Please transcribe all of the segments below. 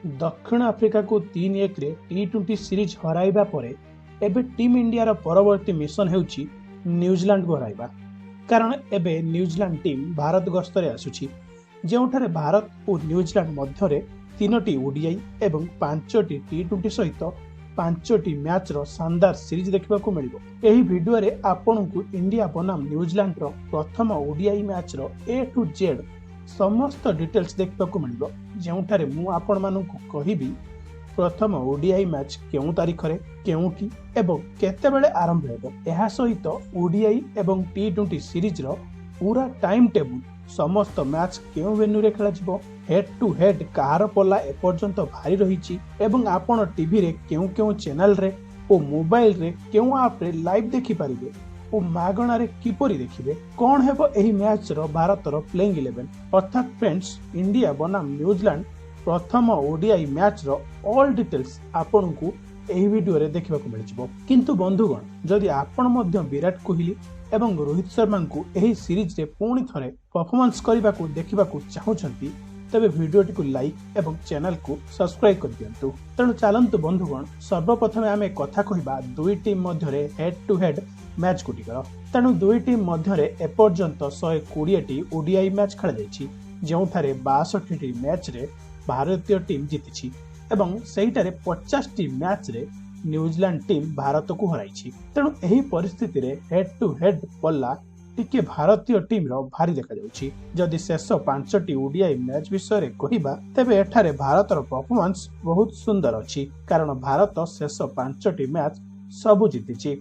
दक्षिण आफ्रिका को 3-1 टी20 सीरीज हराइबा परे एबे टीम इंडिया परवर्ती मिशन हेउची न्यूजीलैंड को हराइबा। कारण एबे न्यूजीलैंड टीम भारत गस्तरे आसुची, जेउठारे भारत और न्यूजीलैंड मध्यरे 3टी ओडीआई एवं 5टी टी20 सहित 5टी मैच रो शानदार सीरीज देखा मिलिबो। एही वीडियो रे आपनकु इंडिया बनाम न्यूजीलैंड रो प्रथम ओडीआई मैच रो ए टू जेड समस्त डिटेल्स देखा मिलिबो, जेउठारे मु आपण मानकु कहिबी प्रथम ओडीआई मैच केउ तारिख रे केउठी एवं केतेबेले आरंभ हेबो। एहा सहित ओडीआई एवं टी20 सीरीज रो पूरा टाइम टेबल, समस्त मैच केउ वेन्यू रे खेला जिवो, हेड टू हेड कार पल्ला एपर्यंत भारी रहिछि एवं आपण टीवी रे केउ केउ चैनल रे ओ मोबाइल रे केउ आप रे लाइव देखि परिबे ओ मागणा रे किपरि देखिबे। कोन हेबो एही मैच रो भारत रो प्लेइंग 11, अर्थात फ्रेंड्स इंडिया बनाम न्यूजीलैंड प्रथम ओडीआई मैच रो ऑल डिटेल्स आपनकु एही वीडियो रे देखिबाकू मिलिजिवो। किंतु बंधुगण, जदि आपण मध्य विराट कोहली एवं रोहित शर्मा को एही सीरीज रे पुणी थरे परफॉर्मेंस करबाकू देखिबाकू चाहुचंती, तबे वीडियोटी को लाइक एवं चैनल को सब्सक्राइब कर दियंतु। तेणु चलंतु बंधुगण, सर्वप्रथम आमे कथा कहिबा दुई टीम मध्यरे हेड टू हेड मैच गुटिकर। तेणु दुई टीम मध्यरे एपर्यंत 120टी ओडीआई मैच खेला जायछि, जेउठारे 62टी मैच रे भारतीय टीम जीतिछि एवं सेहिटारे 50टी मैच रे न्यूजीलैंड टीम भारत को हराइछि। तेणु एही परिस्थिति रे हेड टू हेड पल्ला टिके भारतीय टीम रो भारी देखा जाउछि। जदि शेष 5टी ओडीआई मैच विषय रे कहिबा, तेबे एठारे भारत रो परफॉर्मेंस बहुत सुंदर अछि, कारण भारत शेष 5टी मैच सब जीतिछि।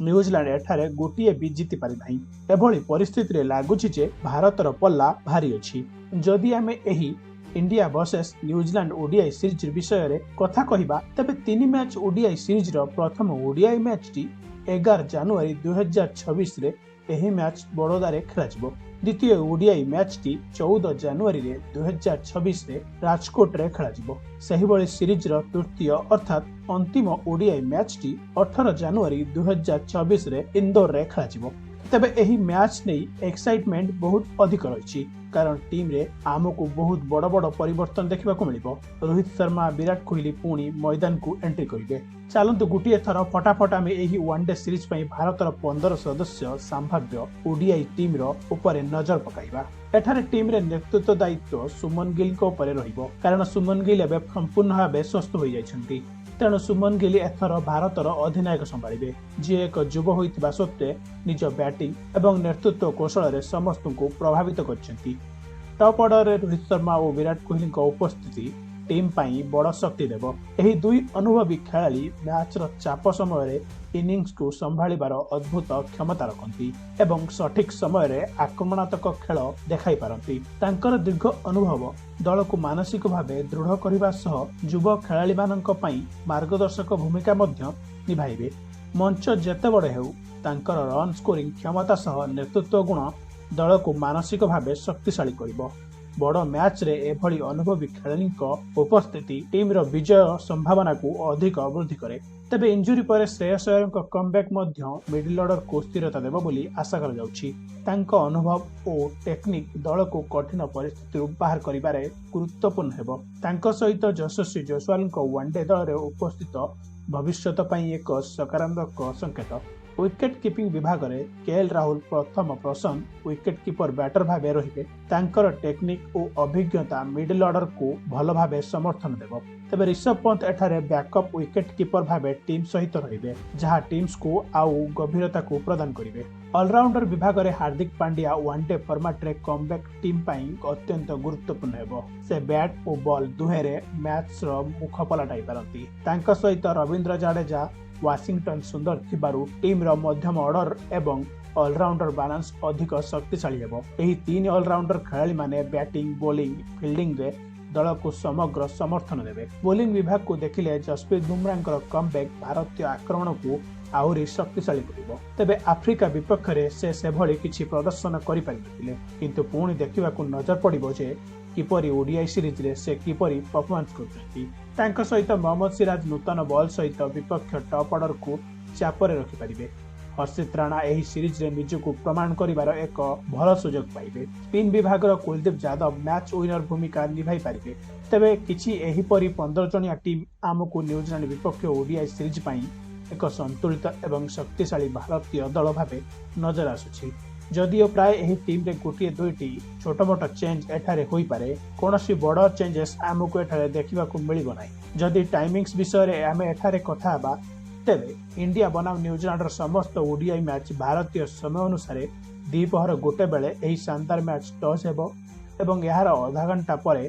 न्यूजीलैंड एठारे गोटिए भी जीति पारि नाही। एभली परिस्थिति रे लागुछि जे भारत रो पल्ला भारी अछि। जदि आमे एही India versus New Zealand ODI series विषय रे कथा कहिबा, तबे 3 मैच ओडीआई सीरीज रो प्रथम ओडीआई मैच टी 11 जनवरी 2026 रे एही मैच बड़ोदा रे खेला जिवो। द्वितीय ओडीआई मैच टी 14 जनवरी रे 2026 रे राजकोट रे खेला जिवो। सही बळे सीरीज रो तृतीय अर्थात अंतिम ओडीआई मैच टी 18 जनवरी 2026 रे इंदौर रे खेला जिवो। तबे एही मैच नै एक्साइटमेंट बहुत अधिक रहिछि, कारण टीम रे आमको बहुत बड़ बड़ परिवर्तन देखा मिलिबो। रोहित शर्मा, विराट कोहली पुणी मैदान को एंट्री करिवे। चलंतु गुटिए थर फटाफट आमे एही वनडे सीरीज पई भारत रो 15 सदस्य संभाव्य ओडीआई टीम रो ऊपर नजर पकाइबा। एठारे टीम रे नेतृत्व दायित्व सुमन गिल को ऊपर रहिबो, कारण सुमन गिल एबे संपूर्ण भाबे स्वस्थ होई जाइछन्ती। तेणु सुमन गिल एथर भारत अधिनायक संभाଳିबे, जी एक युव होइतिबा सत्वे निज बैटिंग एवं नेतृत्व कौशल रे समस्त को प्रभावित करछन्ती। टॉप ऑर्डर रे रोहित शर्मा और विराट कोहली को उपस्थिति टीम पाई बड़ शक्ति देव। एही दुई अनुभवी खेलाड़ी मैच रो चाप समय रे इनिंग्स को संभाଳିबार अद्भुत क्षमता रखती एवं सठिक समय रे आक्रमणात्मक खेल देखाई पारती। तांकर दीर्घ अनुभव दल को मानसिक भावे दृढ़ करने सह युव खेलाड़ी मानक पई मार्गदर्शक भूमिका मध्य निभाइबे। मंच जेते बड़े हेउ, तांकर रन स्कोरिंग क्षमता सह नेतृत्व गुण दल को मानसिक भावे शक्तिशाली करिबो। बड़ मैच रे एभली अनुभवी खेलाड़ी उपस्थिति टीम रो विजय संभावना को अधिक वृद्धि करे। तबे इंजुरी पर श्रेयस अय्यर कमबैक मध्य मिडिल ऑर्डर को स्थिरता देव बोली आशा कर जाउछि। तांको अनुभव और टेक्निक दल को कठिन परिस्थिति बाहर करिबारे गुरुत्वपूर्ण हेबो। तांको सहित यशस्वी जयसवाल को वनडे दल रे उपस्थित भविष्यत पई एक सकारात्मक संकेत। विकेट कीपिंग विभाग रे केएल राहुल प्रथम पसंद विकेट कीपर बैटर भावे रहिबे। तांकर टेक्निक और अभिज्ञता मिडिल ऑर्डर को भल भावे समर्थन देव। तबे ऋषभ पंत एठारे बैकअप विकेट कीपर भावे टीम सहित रहिबे, जहां टीम्स को आउ गंभीरता को प्रदान करिवे। ऑलराउंडर विभाग रे हार्दिक पांड्या वनडे फॉर्मेट रे कमबैक टीम पाई अत्यंत गुरुत्वपूर्ण हेबो। से बैट और बॉल दुहे रे मैच रो मुख पलटाई पारंती। तांका सहित रविंद्र जाडेजा, वाशिंगटन सुंदर थिबारु टीम रो मध्यम ऑर्डर एवं ऑलराउंडर बैलेंस अधिक शक्तिशाली हेबो। एही 3 ऑलराउंडर खेलाड़ी माने बैटिंग, बॉलिंग, फील्डिंग रे दल को समग्र समर्थन देवे। बोलिंग विभाग को देखिले जसप्रीत बुमराह कमबैक भारतीय आक्रमण को आहुरी शक्तिशाली करिबो। तेबे आफ्रिका विपक्ष रे से भली किछि प्रदर्शन करि पारिनथिले, किंतु पुणी देखिबाकू नजर पड़िबो जे किपरि ओडीआई सीरीज रे से किपरि परफॉर्मेंस करथि। तांका सहित मोहम्मद सिराज नूतन बॉल सहित विपक्ष टॉप ऑर्डर को चापरे रखि पारिबे। हर्षित राणा ଏହି ସିରିଜରେ ନିଜକୁ ପ୍ରମାଣ କରିବାର ଏକ ଭଲ ସୁଯୋଗ ପାଇବେ। ସ୍ପିନ୍ ବିଭାଗର କୁଲଦୀପ ଯାଦବ ମ୍ୟାଚ୍ ୱିନର ଭୂମିକା ନିଭାଇ ପାରିବେ। ତେବେ କିଛି ଏହିପରି 15 ଜଣିଆ ଟିମ୍ ଆମକୁ ନ୍ୟୁଜିଲାଣ୍ଡ ବିପକ୍ଷ ଓଡିଆଇ ସିରିଜ ପାଇଁ ଏକ ସନ୍ତୁଳିତ ଏବଂ ଶକ୍ତିଶାଳୀ ଭାରତୀୟ ଦଳ ଭାବେ ନଜର ଆସୁଛି। ଯଦିଓ ପ୍ରାୟ ଏହି ଟିମ୍ରେ ଗୋଟିଏ ଦୁଇଟି ଛୋଟମୋଟ ଚେଞ୍ଜ ଏଠାରେ ହୋଇପାରେ, କୌଣସି ବଡ଼ ଚେଞ୍ଜେସ୍ ଆମକୁ ଏଠାରେ ଦେଖିବାକୁ ମିଳିବ ନାହିଁ। ଯଦି ଟାଇମିଂସ୍ ବିଷୟରେ ଆମେ ଏଠାରେ କଥା ହେବା, ତେବେ ଇଣ୍ଡିଆ ବନାମ ନ୍ୟୁଜିଲାଣ୍ଡର ସମସ୍ତ ଓଡିଆଇ ମ୍ୟାଚ୍ ଭାରତୀୟ ସମୟ ଅନୁସାରେ ଦ୍ୱିପହର 1 ବେଳେ ଏହି ଶାନଦାର ମ୍ୟାଚ୍ ଟସ୍ ହେବ ଏବଂ ଏହାର ଅଧା ଘଣ୍ଟା ପରେ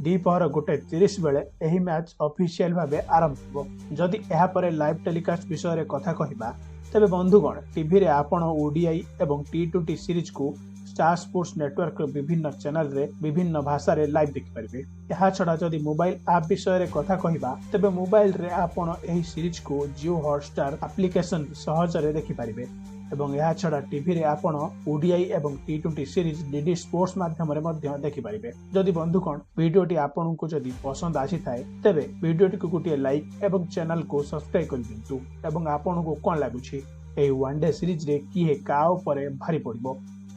ଦ୍ୱିପହର 1:30 ବେଳେ ଏହି ମ୍ୟାଚ୍ ଅଫିସିଆଲ ଭାବେ ଆରମ୍ଭ ହେବ। ଯଦି ଏହାପରେ ଲାଇଭ୍ ଟେଲିକାଷ୍ଟ ବିଷୟରେ କଥା କହିବା, ତେବେ ବନ୍ଧୁଗଣ ଟିଭିରେ ଆପଣ ଓଡିଆଇ ଏବଂ T20 ସିରିଜକୁ ଷ୍ଟାର ସ୍ପୋର୍ଟସ୍ ନେଟୱାର୍କର ବିଭିନ୍ନ ଚ୍ୟାନେଲରେ ବିଭିନ୍ନ ଭାଷାରେ ଲାଇଭ୍ ଦେଖିପାରିବେ। ଏହାଛଡ଼ା ଯଦି ମୋବାଇଲ ଆପ୍ ବିଷୟରେ କଥା କହିବା, ତେବେ ମୋବାଇଲରେ ଆପଣ ଏହି ସିରିଜକୁ ଜିଓ ହଟଷ୍ଟାର ଆପ୍ଲିକେସନ ସହଜରେ ଦେଖିପାରିବେ ଏବଂ ଏହାଛଡ଼ା ଟିଭିରେ ଆପଣ ଓଡିଆଇ ଏବଂ T20 ସିରିଜ ଡିଡି ସ୍ପୋର୍ଟସ୍ ମାଧ୍ୟମରେ ମଧ୍ୟ ଦେଖିପାରିବେ। ଯଦି ବନ୍ଧୁଗଣ ଭିଡିଓଟି ଆପଣଙ୍କୁ ଯଦି ପସନ୍ଦ ଆସିଥାଏ, ତେବେ ଭିଡିଓଟିକୁ ଗୋଟିଏ ଲାଇକ୍ ଏବଂ ଚ୍ୟାନେଲକୁ ସବସ୍କ୍ରାଇବ କରିଦିଅନ୍ତୁ। ଏବଂ ଆପଣଙ୍କୁ କ'ଣ ଲାଗୁଛି ଏହି ୱାନ୍ ଡେ ସିରିଜରେ କିଏ କାହା ଉପରେ ଭାରି ପଡ଼ିବ,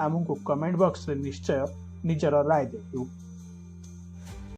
ଆମକୁ କମେଣ୍ଟ ବକ୍ସରେ ନିଶ୍ଚୟ ନିଜର ରାୟ ଦିଅନ୍ତୁ।